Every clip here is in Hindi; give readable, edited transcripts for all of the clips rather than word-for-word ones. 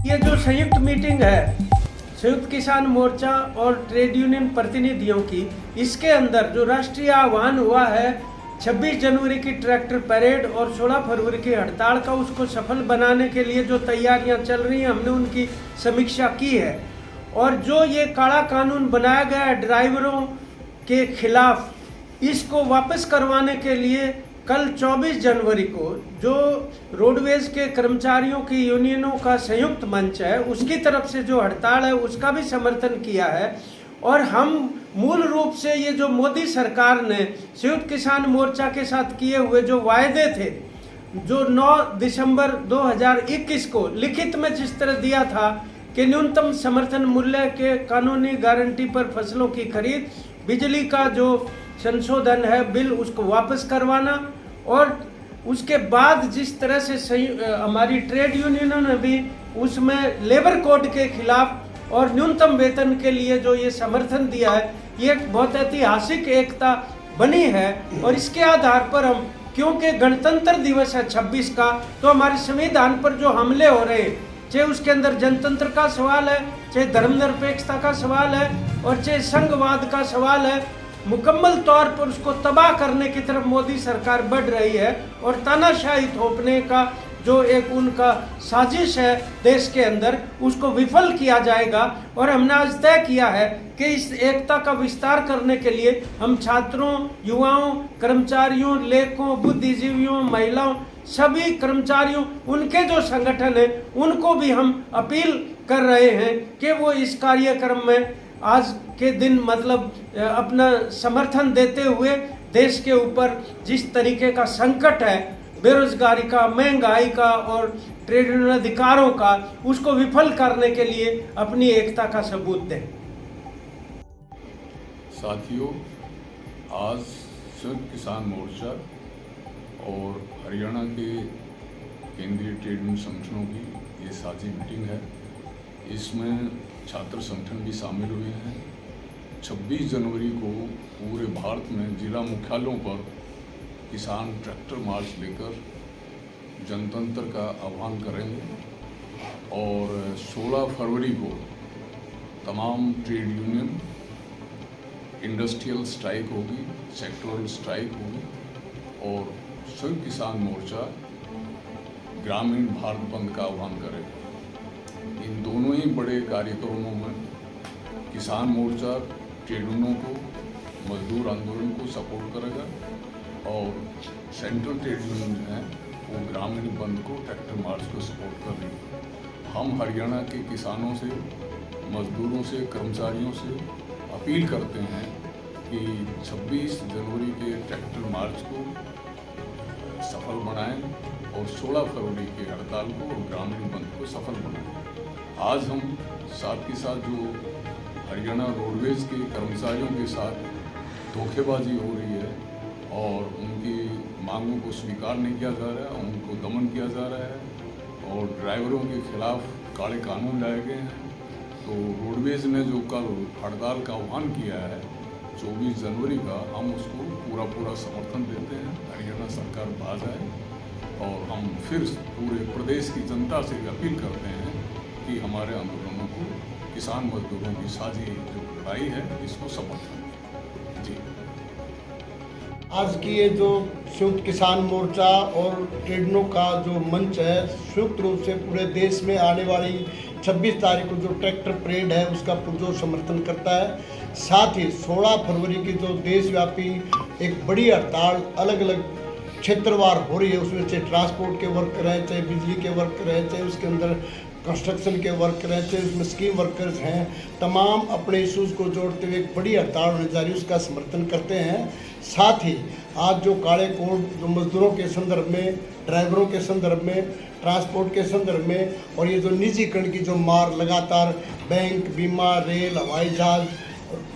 ये जो संयुक्त मीटिंग है संयुक्त किसान मोर्चा और ट्रेड यूनियन प्रतिनिधियों की, इसके अंदर जो राष्ट्रीय आह्वान हुआ है 26 जनवरी की ट्रैक्टर परेड और 16 फरवरी की हड़ताल का, उसको सफल बनाने के लिए जो तैयारियां चल रही हैं हमने उनकी समीक्षा की है। और जो ये काला कानून बनाया गया है ड्राइवरों के खिलाफ, इसको वापस करवाने के लिए कल 24 जनवरी को जो रोडवेज के कर्मचारियों की यूनियनों का संयुक्त मंच है उसकी तरफ से जो हड़ताल है उसका भी समर्थन किया है। और हम मूल रूप से ये जो मोदी सरकार ने संयुक्त किसान मोर्चा के साथ किए हुए जो वायदे थे, जो 9 दिसंबर 2021 को लिखित में जिस तरह दिया था कि न्यूनतम समर्थन मूल्य के कानूनी गारंटी पर फसलों की खरीद, बिजली का जो संशोधन है बिल उसको वापस करवाना, और उसके बाद जिस तरह से हमारी ट्रेड यूनियनों ने भी उसमें लेबर कोड के खिलाफ और न्यूनतम वेतन के लिए जो ये समर्थन दिया है, ये एक बहुत ऐतिहासिक एकता बनी है। और इसके आधार पर हम, क्योंकि गणतंत्र दिवस है 26 का, तो हमारे संविधान पर जो हमले हो रहे हैं, चाहे उसके अंदर जनतंत्र का सवाल है, चाहे धर्मनिरपेक्षता का सवाल है, और चाहे संघवाद का सवाल है, मुकम्मल तौर पर उसको तबाह करने की तरफ मोदी सरकार बढ़ रही है। और तानाशाही थोपने का जो एक उनका साजिश है देश के अंदर, उसको विफल किया जाएगा। और हमने आज तय किया है कि इस एकता का विस्तार करने के लिए हम छात्रों, युवाओं, कर्मचारियों, लेखकों, बुद्धिजीवियों, महिलाओं, सभी कर्मचारियों, उनके जो संगठन है उनको भी हम अपील कर रहे हैं कि वो इस कार्यक्रम में आज के दिन मतलब अपना समर्थन देते हुए देश के ऊपर जिस तरीके का संकट है बेरोजगारी का, महंगाई का और ट्रेड यूनियन अधिकारों का, उसको विफल करने के लिए अपनी एकता का सबूत दें। साथियों, आज संयुक्त किसान मोर्चा और हरियाणा के केंद्रीय ट्रेड यूनियन संगठनों की ये साझी मीटिंग है। इसमें छात्र संगठन भी शामिल हुए हैं। 26 जनवरी को पूरे भारत में जिला मुख्यालयों पर किसान ट्रैक्टर मार्च लेकर जनतंत्र का आह्वान करेंगे, और 16 फरवरी को तमाम ट्रेड यूनियन इंडस्ट्रियल स्ट्राइक होगी, सेक्टोरल स्ट्राइक होगी, और संयुक्त किसान मोर्चा ग्रामीण भारत बंद का आह्वान करेगा। इन दोनों ही बड़े कार्यक्रमों में किसान मोर्चा ट्रेड यूनियनों को, मजदूर आंदोलन को सपोर्ट करेगा, और सेंट्रल ट्रेड यूनियन है वो ग्रामीण बंद को, ट्रैक्टर मार्च को सपोर्ट कर रही है। हम हरियाणा के किसानों से, मजदूरों से, कर्मचारियों से अपील करते हैं कि 26 जनवरी के ट्रैक्टर मार्च को सफल बनाएं और 16 फरवरी के हड़ताल को और ग्रामीण बंद को सफल बनाएं। आज हम साथ के साथ जो हरियाणा रोडवेज के कर्मचारियों के साथ धोखेबाजी हो रही है और उनकी मांगों को स्वीकार नहीं किया जा रहा है, उनको दमन किया जा रहा है और ड्राइवरों के खिलाफ काले कानून लाए गए हैं, तो रोडवेज ने जो कल हड़ताल का आह्वान किया है 24 जनवरी का, हम उसको पूरा समर्थन देते हैं। हरियाणा सरकार बाज आए, और हम फिर पूरे प्रदेश की जनता से अपील करते हैं कि हमारे आंदोलनों को, किसान मजदूरों की साझी जो लड़ाई है, इसको समर्थन दें। जी, आज की ये जो संयुक्त किसान मोर्चा और ट्रेडनों का जो मंच है, संयुक्त रूप से पूरे देश में आने वाली 26 तारीख को जो ट्रैक्टर परेड है उसका पुरजोर समर्थन करता है। साथ ही 16 फरवरी की जो देशव्यापी एक बड़ी हड़ताल अलग अलग क्षेत्रवार हो रही है, उसमें चाहे ट्रांसपोर्ट के वर्कर हैं, चाहे बिजली के वर्कर हैं, चाहे उसके अंदर कंस्ट्रक्शन के वर्कर हैं, चाहे उसमें स्कीम वर्कर्स हैं, तमाम अपने इशूज़ को जोड़ते हुए एक बड़ी हड़ताल होने जा रही है, उसका समर्थन करते हैं। साथ ही आज जो काले कोड जो मजदूरों के संदर्भ में, ड्राइवरों के संदर्भ में, ट्रांसपोर्ट के संदर्भ में, और ये जो निजीकरण की जो मार लगातार बैंक, बीमा, रेल, हवाई जहाज,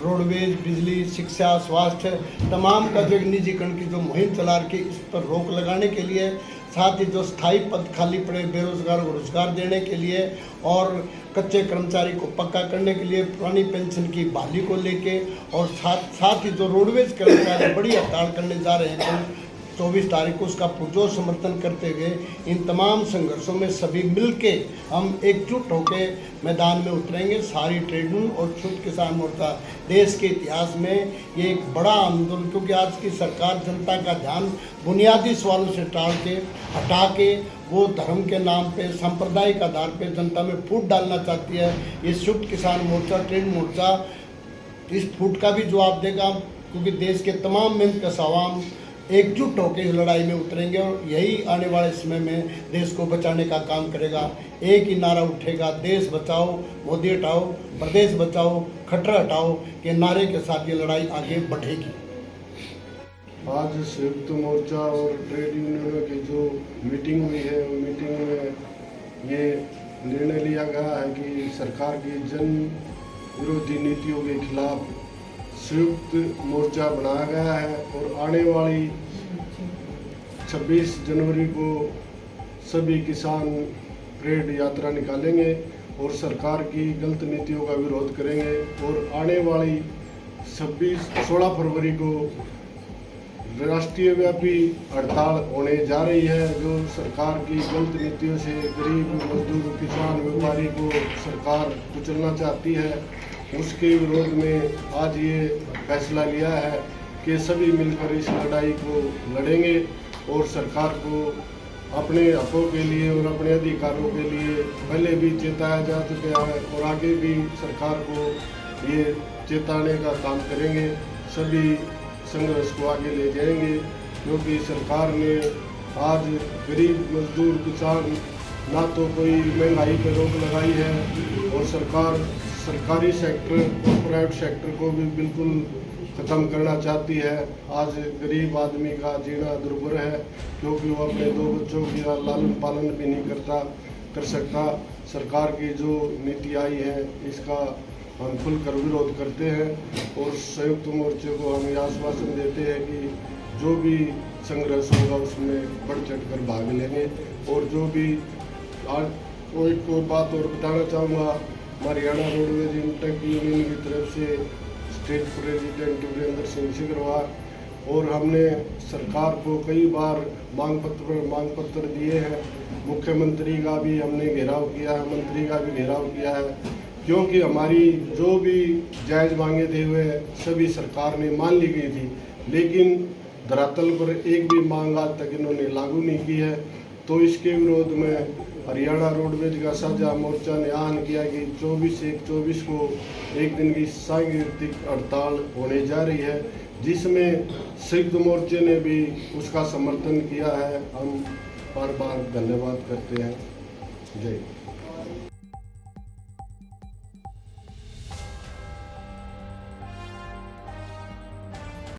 रोडवेज, बिजली, शिक्षा, स्वास्थ्य, तमाम का जो निजीकरण की जो मुहिम चला रखी, इस पर रोक लगाने के लिए, साथ ही जो स्थायी पद खाली पड़े बेरोजगारों को रोजगार देने के लिए और कच्चे कर्मचारी को पक्का करने के लिए, पुरानी पेंशन की बहाली को लेके, और साथ ही जो रोडवेज कर्मचारी बड़ी हड़ताल करने जा रहे हैं 24 तारीख को उसका पुरजोर समर्थन करते हुए इन तमाम संघर्षों में सभी मिलके हम एकजुट होकर मैदान में उतरेंगे। सारी ट्रेड यूनियन और संयुक्त किसान मोर्चा देश के इतिहास में ये एक बड़ा आंदोलन, क्योंकि आज की सरकार जनता का ध्यान बुनियादी सवालों से हटा के वो धर्म के नाम पे, सांप्रदायिक आधार पे जनता में फूट डालना चाहती है। ये संयुक्त किसान मोर्चा, ट्रेड मोर्चा इस फूट का भी जवाब देगा, क्योंकि देश के तमाम मेहनत आवाम एकजुट होकर इस लड़ाई में उतरेंगे और यही आने वाले समय में देश को बचाने का काम करेगा। एक ही नारा उठेगा, देश बचाओ, मोदी हटाओ, प्रदेश बचाओ, खट्टर हटाओ के नारे के साथ ये लड़ाई आगे बढ़ेगी। आज संयुक्त मोर्चा और ट्रेड यूनियनों की जो मीटिंग हुई है, वो मीटिंग में ये निर्णय लिया गया है कि सरकार की जन विरोधी नीतियों के खिलाफ संयुक्त मोर्चा बनाया गया है और आने वाली 26 जनवरी को सभी किसान परेड यात्रा निकालेंगे और सरकार की गलत नीतियों का विरोध करेंगे। और आने वाली 16 फरवरी को राष्ट्रीय व्यापी हड़ताल होने जा रही है, जो सरकार की गलत नीतियों से गरीब मजदूर, किसान, व्यापारी को सरकार कुचलना चाहती है। उसके विरोध में आज ये फैसला लिया है कि सभी मिलकर इस लड़ाई को लड़ेंगे और सरकार को अपने हकों के लिए और अपने अधिकारों के लिए पहले भी चेताया जा चुका है और आगे भी सरकार को ये चेताने का काम करेंगे। सभी संघर्ष को आगे ले जाएंगे, क्योंकि सरकार ने आज गरीब मजदूर, किसान ना तो कोई महंगाई पर रोक लगाई है और सरकार सरकारी सेक्टर और प्राइवेट सेक्टर को भी बिल्कुल ख़त्म करना चाहती है। आज गरीब आदमी का जीना दुर्भर है, क्योंकि वो अपने 2 बच्चों की लालन पालन भी नहीं कर सकता। सरकार की जो नीति आई है इसका हम खुलकर विरोध करते हैं और संयुक्त मोर्चे को हम ये आश्वासन देते हैं कि जो भी संघर्ष होगा उसमें बढ़ चढ़ कर भाग लेंगे। और जो भी आज कोई बात और बताना चाहूँगा, हरियाणा रोडवेज इंटक यूनियन की तरफ से स्टेट प्रेसिडेंट वीरेंद्र सिंह सिकरवार और हमने सरकार को कई बार मांग पत्र दिए हैं। मुख्यमंत्री का भी हमने घेराव किया है, मंत्री का भी घेराव किया है, क्योंकि हमारी जो भी जायज़ मांगे थे वे सभी सरकार ने मान ली गई थी, लेकिन धरातल पर एक भी मांग आज तक इन्होंने लागू नहीं की है। तो इसके विरोध में हरियाणा रोडवेज का साझा मोर्चा ने आह्वान किया कि 24/1/24 को एक दिन की सांकेतिक हड़ताल होने जा रही है, जिसमें संयुक्त मोर्चे ने भी उसका समर्थन किया है। हम बार बार धन्यवाद करते हैं। जय।